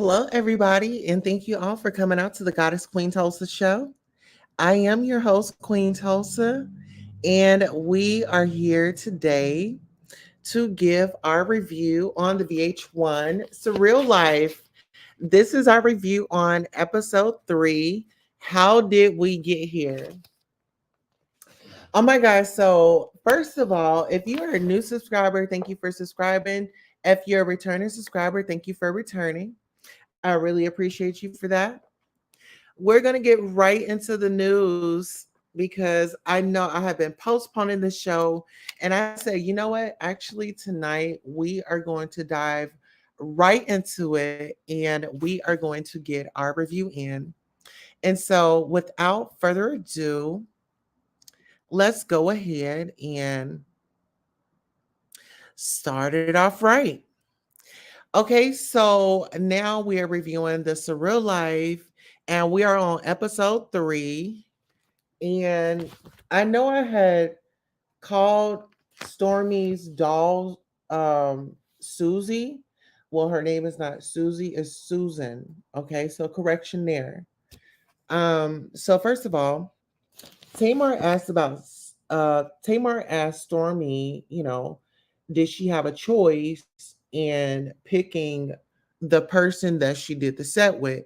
Hello, everybody, and thank you all for coming out to the Goddess Queen Tulsa show. I am your host, Queen Tulsa, and we are here today to give our review on the VH1 Surreal Life. This is our review on episode 3. How did we get here? Oh my gosh. So, first of all, if you are a new subscriber, thank you for subscribing. If you're a returning subscriber, thank you for returning. I really appreciate you for that. We're going to get right into the news because I know I have been postponing the show. And I say, you know what? Actually, tonight we are going to dive right into it and we are going to get our review in. And so, without further ado, let's go ahead and start it off right. Okay, so now we are reviewing the Surreal Life, and we are on episode 3. And I know I had called Stormy's doll Susie. Well, her name is not Susie, it's Susan. Okay, so correction there. So first of all, Tamar asked Stormy, did she have a choice in picking the person that she did the set with?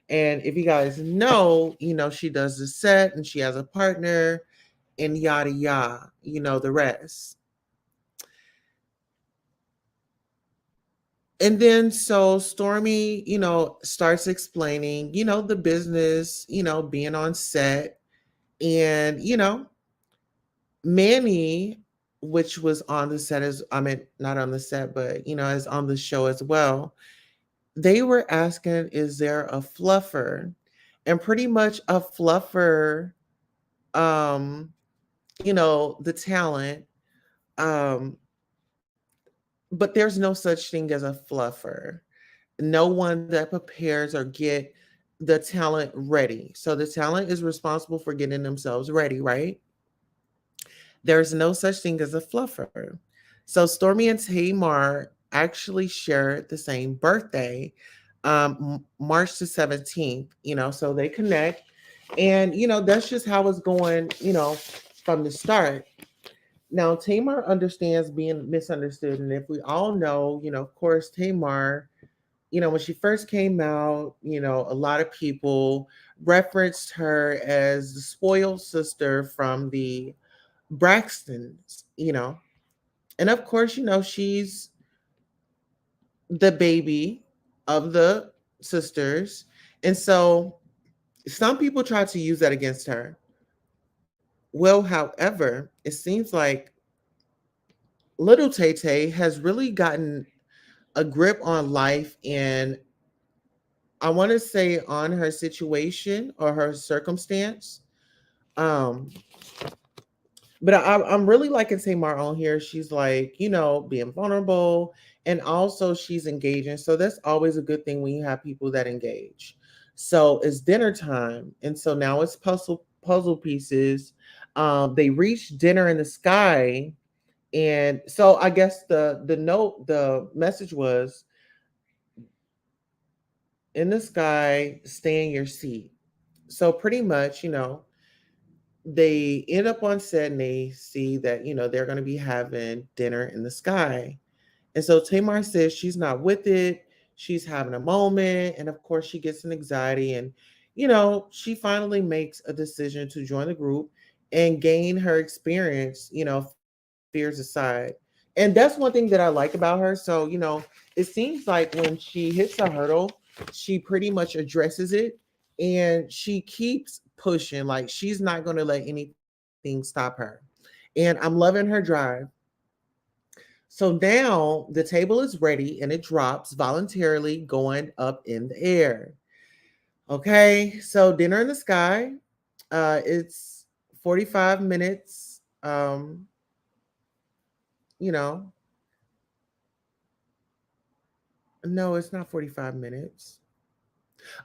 And if you guys know, she does the set and she has a partner and yada yada, the rest. And then so Stormy, starts explaining, the business, being on set. And, Manny, which was on the set as I mean, not on the set, but is on the show as well. They were asking, is there a fluffer? And pretty much a fluffer, um, the talent. Um, but there's no such thing as a fluffer. No one that prepares or get the talent ready. So the talent is responsible for getting themselves ready, right? There's no such thing as a fluffer. So Stormy and Tamar actually share the same birthday, March the 17th, so they connect. And, that's just how it's going, from the start. Now, Tamar understands being misunderstood. And if we all know, of course, Tamar, when she first came out, a lot of people referenced her as the spoiled sister from the Braxtons, and of course, she's the baby of the sisters. And so some people try to use that against her. Well, however, it seems like little Tay Tay has really gotten a grip on life and I want to say on her situation or her circumstance. Um, But I'm really liking Tamar on here. She's like, being vulnerable and also she's engaging. So that's always a good thing when you have people that engage. So it's dinner time. And so now it's puzzle pieces. They reach dinner in the sky. And so I guess the message was in the sky, stay in your seat. So pretty much, they end up on set and they see that they're going to be having dinner in the sky, and so Tamar says she's not with it, she's having a moment, and of course she gets an anxiety, and she finally makes a decision to join the group and gain her experience, fears aside. And that's one thing that I like about her. So it seems like when she hits a hurdle, she pretty much addresses it and she keeps pushing. Like she's not going to let anything stop her. And I'm loving her drive. So now the table is ready and it drops voluntarily going up in the air. Okay, so dinner in the sky. It's 45 minutes. You know, no, it's not 45 minutes.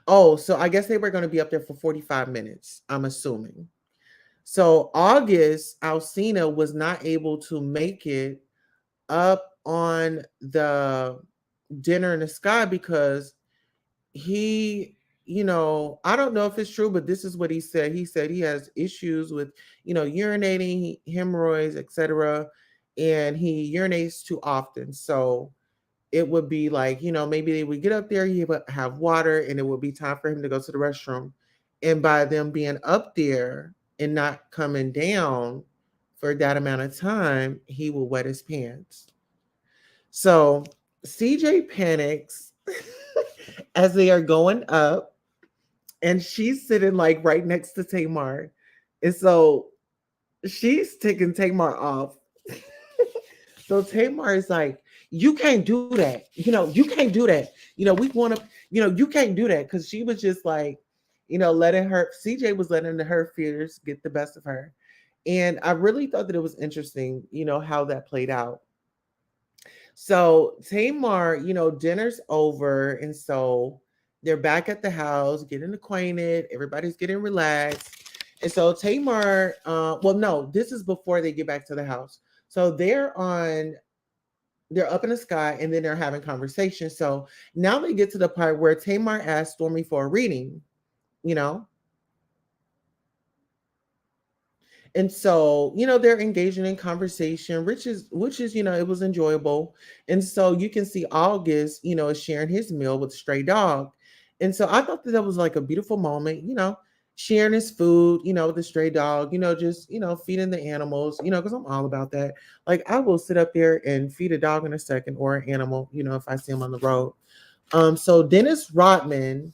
Oh, so I guess they were going to be up there for 45 minutes, I'm assuming. So August, Alsina was not able to make it up on the dinner in the sky because he, I don't know if it's true, but this is what he said. He said he has issues with, urinating, hemorrhoids, etc. And he urinates too often. So it would be like, maybe they would get up there, he would have water, and it would be time for him to go to the restroom. And by them being up there and not coming down for that amount of time, he will wet his pants. So CJ panics as they are going up, and she's sitting like right next to Tamar. And so she's taking Tamar off. So Tamar is like, you can't do that. You can't do that. We want to, you can't do that. Cause she was just like, letting her, CJ was letting her fears get the best of her. And I really thought that it was interesting, how that played out. So Tamar, dinner's over. And so they're back at the house, getting acquainted. Everybody's getting relaxed. And so Tamar, well, no, this is before they get back to the house. So they're up in the sky and then they're having conversation. So now they get to the part where Tamar asks Stormy for a reading, you know, and so they're engaging in conversation, which is it was enjoyable. And so you can see August is sharing his meal with Stray Dog. And so I thought that that was like a beautiful moment, sharing his food with the Stray Dog, just feeding the animals, because I'm all about that. Like I will sit up there and feed a dog in a second, or an animal, if I see him on the road. So Dennis Rodman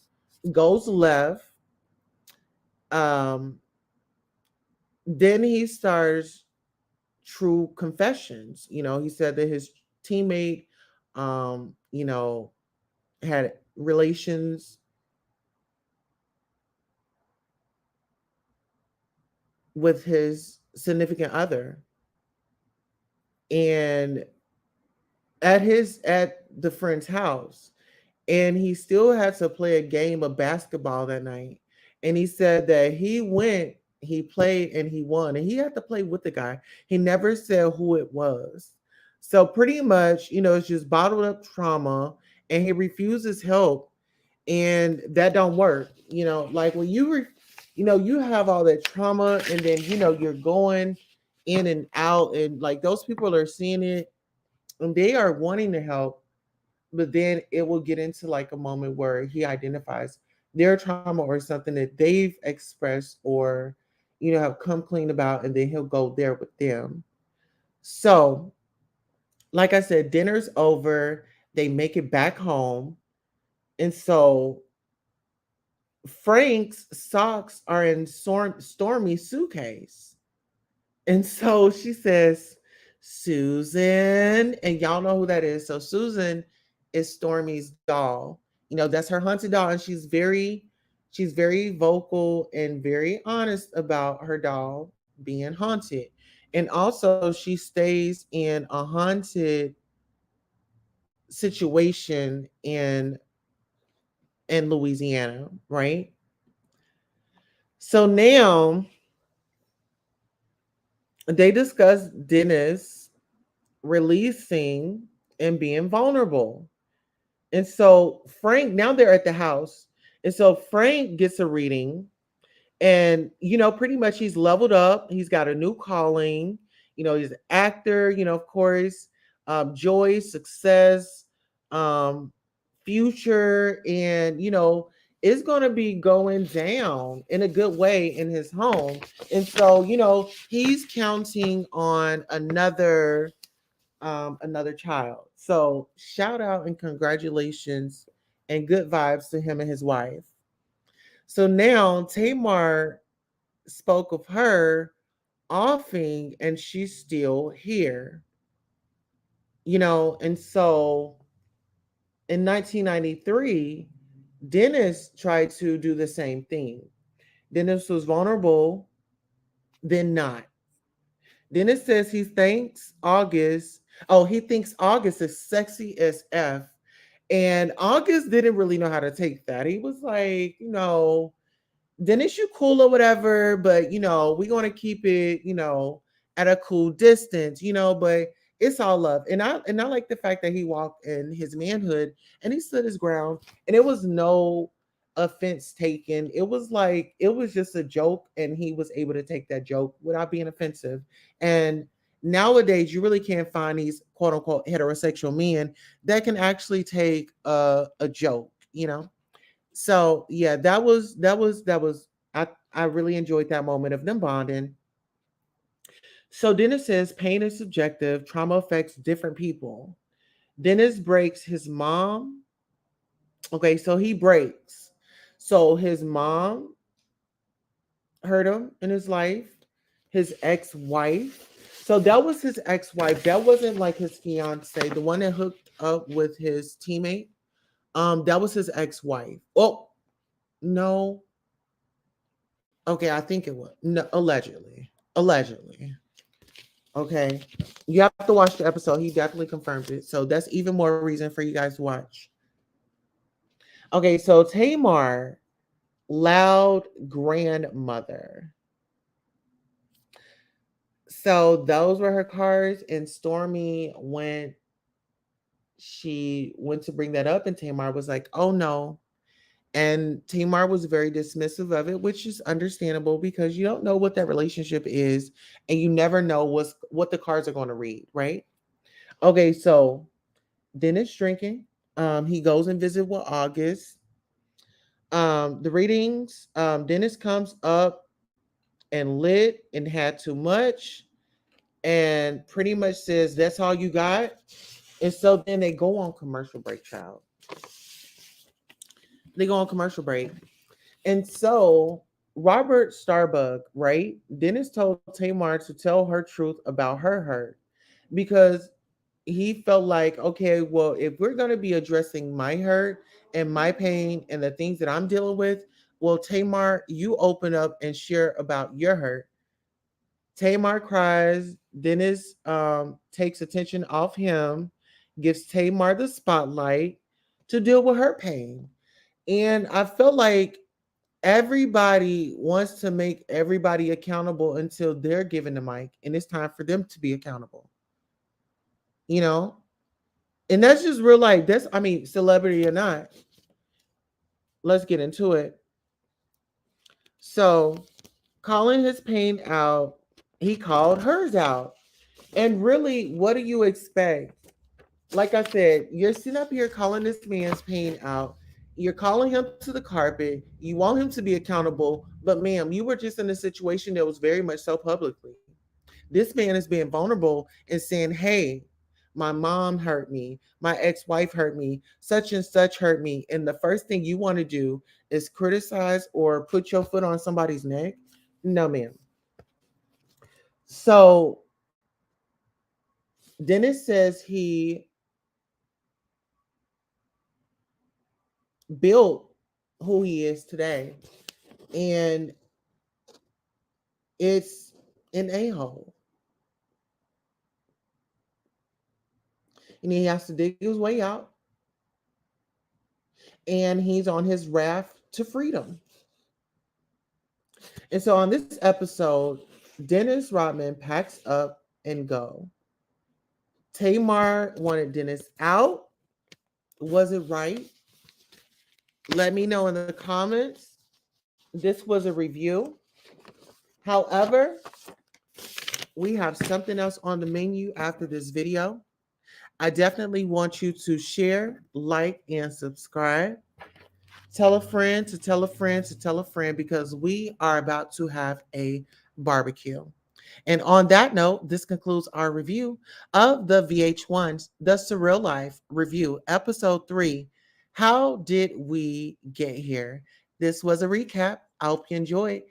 goes left. um then he starts true confessions. He said that his teammate, had relations with his significant other, and at the friend's house, and he still had to play a game of basketball that night. And he said that he played, and he won, and he had to play with the guy. He never said who it was. So pretty much, it's just bottled up trauma, and he refuses help, and that don't work. Like when you have all that trauma, and then you're going in and out, and like those people are seeing it, and they are wanting to help, but then it will get into like a moment where he identifies their trauma or something that they've expressed, or have come clean about, and then he'll go there with them. So like I said, dinner's over, they make it back home, and so Frank's socks are in Stormy's suitcase. And so she says, Susan, and y'all know who that is. So Susan is Stormy's doll. That's her haunted doll, and she's very vocal and very honest about her doll being haunted. And also she stays in a haunted situation in Louisiana, right? So now they discuss Dennis releasing and being vulnerable. And so Frank, now they're at the house. And so Frank gets a reading, and pretty much he's leveled up. He's got a new calling. He's an actor, of course, joy, success, um, future, and it's going to be going down in a good way in his home. And so he's counting on another child. So shout out and congratulations and good vibes to him and his wife. So now Tamar spoke of her offing, and she's still here. And so in 1993, Dennis tried to do the same thing. Dennis was vulnerable, then not. Dennis says he thinks August. Oh, he thinks August is sexy as F. And August didn't really know how to take that. He was like, Dennis, you cool or whatever, but we're gonna keep it, at a cool distance, but It's all love. And I like the fact that he walked in his manhood and he stood his ground, and it was no offense taken. It was like it was just a joke, and he was able to take that joke without being offensive. And nowadays you really can't find these quote unquote heterosexual men that can actually take a joke, you know. So yeah, that was I really enjoyed that moment of them bonding. So Dennis says pain is subjective, trauma affects different people. Dennis breaks his mom. Okay, so he breaks. So his mom hurt him in his life, his ex-wife. So that was his ex-wife. That wasn't like his fiance, the one that hooked up with his teammate. That was his ex-wife. Oh, no. Okay, I think it was. No, allegedly. Allegedly. Okay. You have to watch the episode. He definitely confirmed it. So that's even more reason for you guys to watch. Okay, so Tamar, loud grandmother. So those were her cards, and Stormy she went to bring that up, and Tamar was like, "Oh no." And Tamar was very dismissive of it, which is understandable because you don't know what that relationship is, and you never know what the cards are going to read, right? Okay, so Dennis drinking. He goes and visit with August. The readings. Dennis comes up and lit and had too much, and pretty much says that's all you got. And so then they go on commercial break, child. They go on commercial break. And so Robert Starbug, right? Dennis told Tamar to tell her truth about her hurt because he felt like, okay, well, if we're going to be addressing my hurt and my pain and the things that I'm dealing with, well, Tamar, you open up and share about your hurt. Tamar cries. Dennis takes attention off him, gives Tamar the spotlight to deal with her pain. And I felt like everybody wants to make everybody accountable until they're given the mic and it's time for them to be accountable, you know? And that's just real life. That's, I mean, celebrity or not. Let's get into it. So, calling his pain out, he called hers out. And really, what do you expect? Like I said, you're sitting up here calling this man's pain out. You're calling him to the carpet. You want him to be accountable. But, ma'am, you were just in a situation that was very much so publicly. This man is being vulnerable and saying, hey, my mom hurt me. My ex wife hurt me. Such and such hurt me. And the first thing you want to do is criticize or put your foot on somebody's neck. No, ma'am. So Dennis says he built who he is today. And it's an a-hole. And he has to dig his way out. And he's on his raft to freedom. And so on this episode, Dennis Rodman packs up and go. Tamar wanted Dennis out. Was it right? Let me know in the comments. This was a review. However, we have something else on the menu after this video. I definitely want you to share, like, and subscribe. Tell a friend to tell a friend to tell a friend because we are about to have a barbecue. And on that note, this concludes our review of the VH1's The Surreal Life Review, Episode 3. How did we get here? This was a recap. I hope you enjoyed.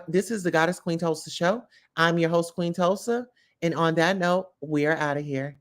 This is the Goddess Queen Tulsa Show. I'm your host, Queen Tulsa. And on that note, we are out of here.